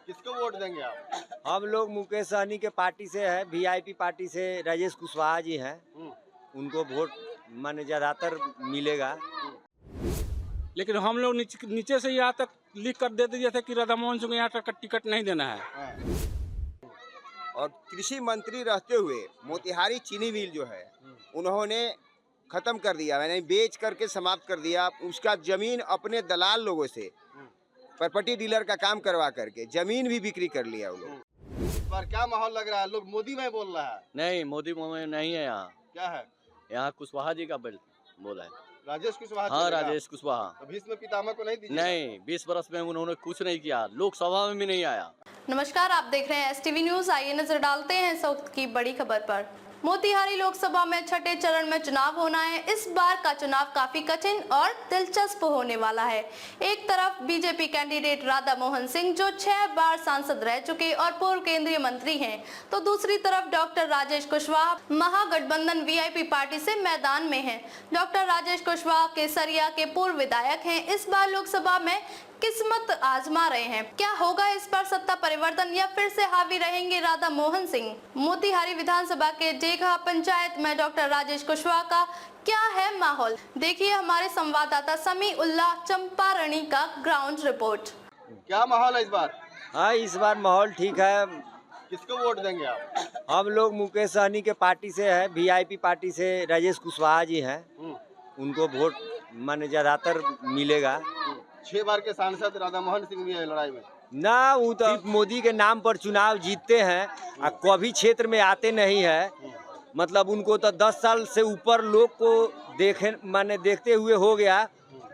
किसको वोट देंगे आप? हम लोग मुकेश सहनी के पार्टी से है, वीआईपी पार्टी से राजेश कुशवाहा जी हैं, उनको वोट माने ज्यादातर मिलेगा। लेकिन हम लोग नीचे से यहाँ तक लिख कर दे दिए थे कि राधा मोहन सिंह को यहाँ तक टिकट नहीं देना है। और कृषि मंत्री रहते हुए मोतिहारी चीनी मिल जो है उन्होंने खत्म कर दिया, यानी बेच करके समाप्त कर दिया। उसका जमीन अपने दलाल लोगों से प्रॉपर्टी डीलर का काम करवा करके जमीन भी बिक्री कर लिया वो लोग। इस बार क्या माहौल लग रहा है? लोग मोदी में बोल रहा है। नहीं, मोदी में नहीं है यहाँ। क्या है? यहाँ कुशवाहा जी का बोला है। राजेश कुशवाहा। हाँ, राजेश कुशवाहा। तो भीष्म पितामह को नहीं दीजिए? नहीं, 20 वर्ष में उन्होंने कुछ नहीं किया, लोकसभा में भी नहीं आया। नमस्कार, आप देख रहे हैं एसटीवी न्यूज। आइए नजर डालते हैं इस वक्त की बड़ी खबर पर। मोतिहारी लोकसभा में छठे चरण में चुनाव होना है। इस बार का चुनाव काफी कठिन और दिलचस्प होने वाला है। एक तरफ बीजेपी कैंडिडेट राधा मोहन सिंह जो 6 बार सांसद रह चुके और पूर्व केंद्रीय मंत्री हैं, तो दूसरी तरफ डॉक्टर राजेश कुशवाहा महागठबंधन वीआईपी पार्टी से मैदान में हैं। डॉक्टर राजेश कुशवाहा केसरिया के पूर्व विधायक हैं। इस बार लोकसभा में किस्मत आजमा रहे हैं। क्या होगा इस बार सत्ता परिवर्तन या फिर से हावी रहेंगे राधा मोहन सिंह? मोतिहारी विधानसभा के डेघा पंचायत में डॉक्टर राजेश कुशवाहा का क्या है माहौल? देखिए हमारे संवाददाता समी उल्लाह चंपारणी का ग्राउंड रिपोर्ट। क्या माहौल है इस बार? हाँ, इस बार माहौल ठीक है। किसको वोट देंगे आप? हम लोग मुकेश सहनी के पार्टी से है, वीआईपी पार्टी से राजेश कुशवाहा जी हैं, उनको वोट माने ज्यादातर मिलेगा। 6 बार के सांसद राधा मोहन सिंह भी है लड़ाई में ना, वो तो मोदी के नाम पर चुनाव जीतते हैं और कभी क्षेत्र में आते नहीं है। मतलब उनको तो 10 साल से ऊपर लोग को देखते हुए हो गया,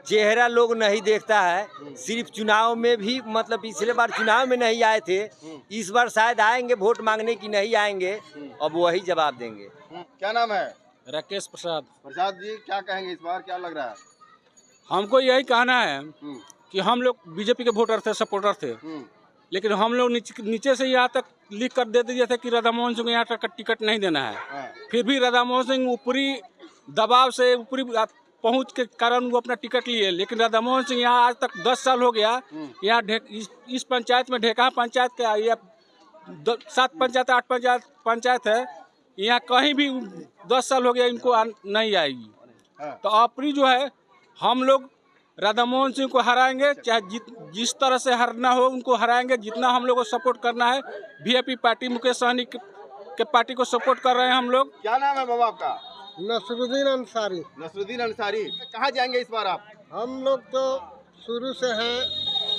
चेहरा लोग नहीं देखता है। सिर्फ चुनाव में भी, मतलब पिछले बार चुनाव में नहीं आए थे, इस बार शायद आएंगे वोट मांगने की, नहीं आएंगे, अब वही जवाब देंगे। क्या नाम है? राकेश प्रसाद। प्रसाद जी, क्या कहेंगे इस बार? क्या लग रहा है? हमको यही कहना है कि हम लोग बीजेपी के वोटर थे, सपोर्टर थे, लेकिन हम लोग नीचे से यहाँ तक लिख कर दे दिए थे कि राधा मोहन सिंह को यहाँ तक टिकट नहीं देना है। फिर भी राधा मोहन सिंह ऊपरी दबाव से, ऊपरी पहुँच के कारण वो अपना टिकट लिए, लेकिन राधा मोहन सिंह यहाँ आज तक 10 साल हो गया। यहाँ इस पंचायत में, ढेका पंचायत का, या 7 पंचायत 8 पंचायत है, यहाँ कहीं भी 10 साल हो गया इनको नहीं आएगी। तो अपनी जो है हम लोग राधा मोहन सिंह को हराएंगे, चाहे जिस तरह से हरना हो उनको हराएंगे। जितना हम लोग को सपोर्ट करना है, वीआईपी पार्टी मुकेश सहनी के पार्टी को सपोर्ट कर रहे हैं हम लोग। क्या नाम है बाबा आपका? नसरुद्दीन अंसारी। नसरुद्दीन अंसारी। कहाँ जाएंगे इस बार आप? हम लोग तो शुरू से हैं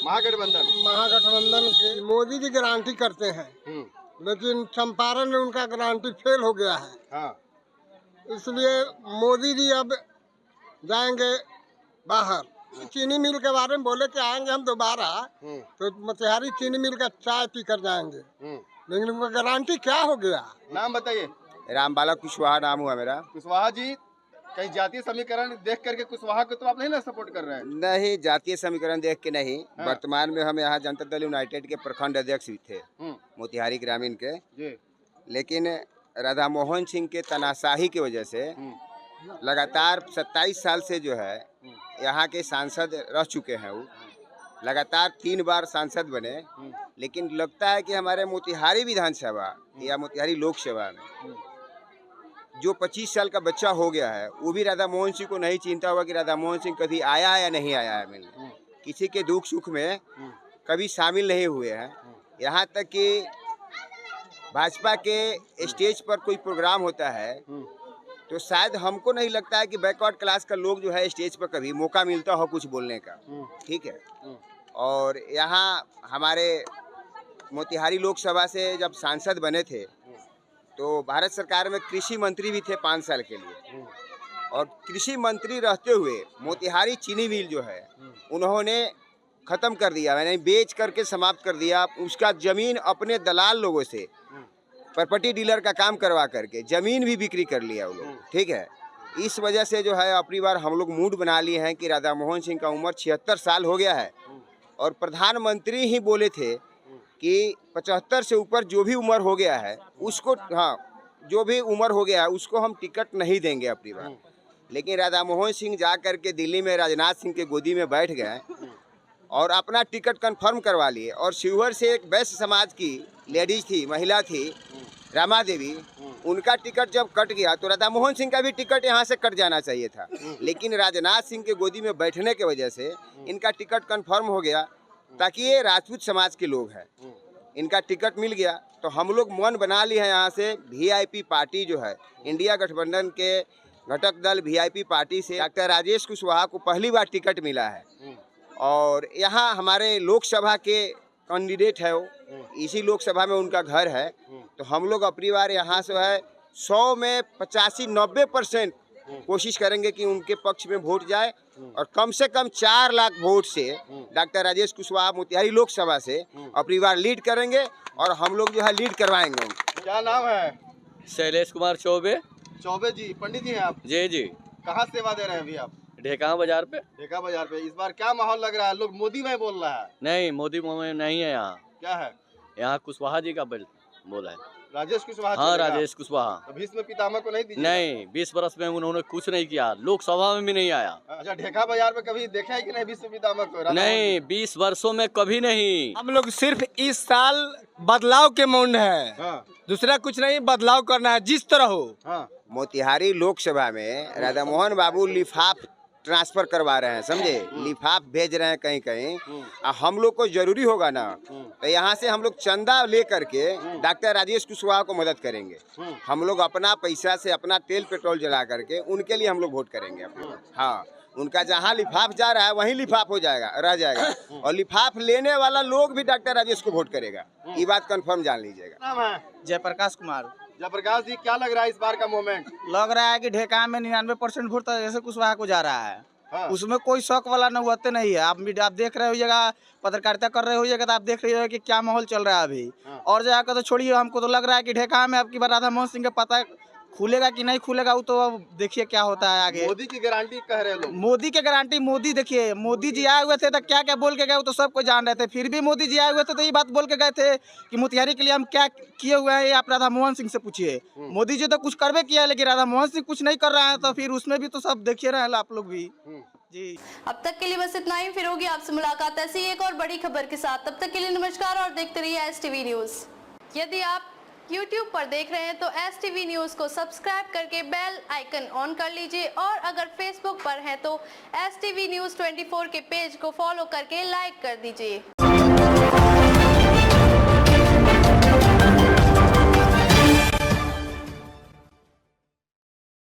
महागठबंधन के। मोदी जी गारंटी करते हैं, लेकिन चंपारण में उनका गारंटी फेल हो गया है। हाँ। इसलिए मोदी जी अब जाएंगे बाहर। चीनी मिल के बारे में बोले कि आएंगे हम दोबारा, तो मोतिहारी चीनी मिल का चाय पी कर जाएंगे, लेकिन उनका गारंटी क्या हो गया? नाम बताइए। रामबाला कुशवाहा नाम हुआ मेरा। कुशवाहा जी, कहीं जातीय समीकरण देख करके कुशवाहा को तो आप नहीं ना सपोर्ट कर रहे हैं? नहीं, जातीय समीकरण देख के नहीं। वर्तमान में हम यहाँ जनता दल यूनाइटेड के प्रखंड अध्यक्ष भी थे, मोतिहारी ग्रामीण के। लेकिन राधा मोहन सिंह के तानाशाही की वजह से लगातार 27 साल से जो है यहाँ के सांसद रह चुके हैं। वो लगातार 3 बार सांसद बने, लेकिन लगता है कि हमारे मोतिहारी विधानसभा या मोतिहारी लोकसभा में जो 25 साल का बच्चा हो गया है, वो भी राधा मोहन सिंह को नहीं चिंता हुआ कि राधा मोहन सिंह कभी आया है या नहीं आया है मिलने, किसी के दुख सुख में कभी शामिल नहीं हुए हैं। यहाँ तक कि भाजपा के स्टेज पर कोई प्रोग्राम होता है तो शायद हमको नहीं लगता है कि बैकवर्ड क्लास का लोग जो है स्टेज पर कभी मौका मिलता हो कुछ बोलने का। ठीक है। और यहाँ हमारे मोतिहारी लोकसभा से जब सांसद बने थे तो भारत सरकार में कृषि मंत्री भी थे 5 साल के लिए, और कृषि मंत्री रहते हुए मोतिहारी चीनी मिल जो है उन्होंने खत्म कर दिया, यानी बेच करके समाप्त कर दिया। उसका जमीन अपने दलाल लोगों से प्रॉपर्टी डीलर का काम करवा करके जमीन भी बिक्री कर लिया वो लोग। ठीक है। इस वजह से जो है अपनी बार हम लोग मूड बना लिए हैं कि राधा मोहन सिंह का उम्र 76 साल हो गया है, और प्रधानमंत्री ही बोले थे कि 75 से ऊपर जो भी उम्र हो गया है उसको, हाँ, जो भी उम्र हो गया है उसको हम टिकट नहीं देंगे अपनी बार। लेकिन राधा मोहन सिंह जा कर के दिल्ली में राजनाथ सिंह के गोदी में बैठ गए और अपना टिकट कंफर्म करवा लिए। और शिवहर से एक वैश्य समाज की लेडीज थी, महिला थी, रामा देवी, उनका टिकट जब कट गया तो राधा मोहन सिंह का भी टिकट यहाँ से कट जाना चाहिए था, लेकिन राजनाथ सिंह के गोदी में बैठने की वजह से इनका टिकट कंफर्म हो गया, ताकि ये राजपूत समाज के लोग हैं, इनका टिकट मिल गया। तो हम लोग मन बना लिए हैं यहाँ से वीआईपी पार्टी जो है, इंडिया गठबंधन के घटक दल वीआईपी पार्टी से डॉक्टर राजेश कुशवाहा को पहली बार टिकट मिला है। और यहाँ हमारे लोकसभा के कैंडिडेट है, वो इसी लोकसभा में उनका घर है। तो हम लोग अपनी बार यहाँ से है 100 में 85-90% कोशिश करेंगे कि उनके पक्ष में वोट जाए, और कम से कम 4 लाख वोट से डॉक्टर राजेश कुशवाहा मोतिहारी लोकसभा से अपनी बार लीड करेंगे, और हम लोग जो है लीड करवाएंगे उनको। क्या नाम है? शैलेश कुमार चौबे। चौबे जी, पंडित जी हैं आप? जी जी। कहाँ सेवा दे रहे हैं अभी आप? ढेका बाजार पे। ढेका बाजार पे। इस बार क्या माहौल लग रहा है? लोग मोदी में बोल रहा है। नहीं, मोदी में नहीं है यहाँ। क्या है? यहाँ कुशवाहा जी का बोला है। राजेश कुशवाहा? हाँ, राजेश कुशवाहा। तो भीष्म पितामह को नहीं दीजिए? नहीं, 20 वर्ष में उन्होंने कुछ नहीं किया, लोकसभा में भी नहीं आया। अच्छा, ढेका बाजार पे कभी देखा है कि नहीं भीष्म पितामह को? नहीं, 20 वर्षों में कभी नहीं। हम लोग सिर्फ इस साल बदलाव के मूड है, हाँ, दूसरा कुछ नहीं, बदलाव करना है जिस तरह हो। हाँ, मोतिहारी लोकसभा में राधा मोहन बाबू लिफाफ ट्रांसफर करवा रहे हैं, समझे, लिफाफ भेज रहे हैं कहीं कहीं। हम लोग को जरूरी होगा ना, तो यहाँ से हम लोग चंदा ले करके डॉक्टर राजेश कुशवाहा को मदद करेंगे। हम लोग अपना पैसा से अपना तेल पेट्रोल जला करके उनके लिए हम लोग वोट करेंगे अपने। हाँ, उनका जहाँ लिफाफ जा रहा है वहीं लिफाफ हो जाएगा, रह जाएगा, और लिफाफ लेने वाला लोग भी डॉक्टर राजेश को वोट करेगा, ये बात कंफर्म जान लीजिएगा। नाम है? जयप्रकाश कुमार। जयप्रकाश जी, क्या लग रहा है इस बार का मोमेंट? लग रहा है कि ढेका में 99% वोट तो जैसे कुशवाहा को जा रहा है। हाँ। उसमें कोई शौक वाला नौबत नहीं है। आप देख रहे होइएगा, पत्रकारिता कर रहे होइएगा, तो आप देख रहे हो कि क्या माहौल चल रहा है अभी। और जगह का तो छोड़िए, हमको तो लग रहा है कि ढेका में अब की बार राधा मोहन सिंह का पता खुलेगा कि नहीं खुलेगा, वो तो अब देखिए क्या होता है आगे। मोदी की गारंटी कह रहे लोग। मोदी के गारंटी, मोदी देखिए, मोदी जी आए हुए थे तो क्या क्या बोल के गए वो तो सबको जान रहे थे। फिर भी मोदी जी आए हुए थे तो ये बात बोल के गए थे कि मोतिहारी के लिए हम क्या किए हुए हैं, ये आप राधा मोहन सिंह से पूछिए। मोदी जी तो कुछ करवे किया है, लेकिन राधा मोहन सिंह कुछ नहीं कर रहा है, तो फिर उसमें भी तो सब देखिए रहे हैं आप लोग भी जी। अब तक के लिए बस इतना ही, फिर होगी आपसे मुलाकात ऐसी एक और बड़ी खबर के साथ। तब तक के लिए नमस्कार और देखते रहिए STV न्यूज। यदि आप YouTube पर देख रहे हैं तो STV न्यूज को सब्सक्राइब करके बेल आइकन ऑन कर लीजिए, और अगर Facebook पर हैं तो STV न्यूज 24 के पेज को फॉलो करके लाइक कर दीजिए।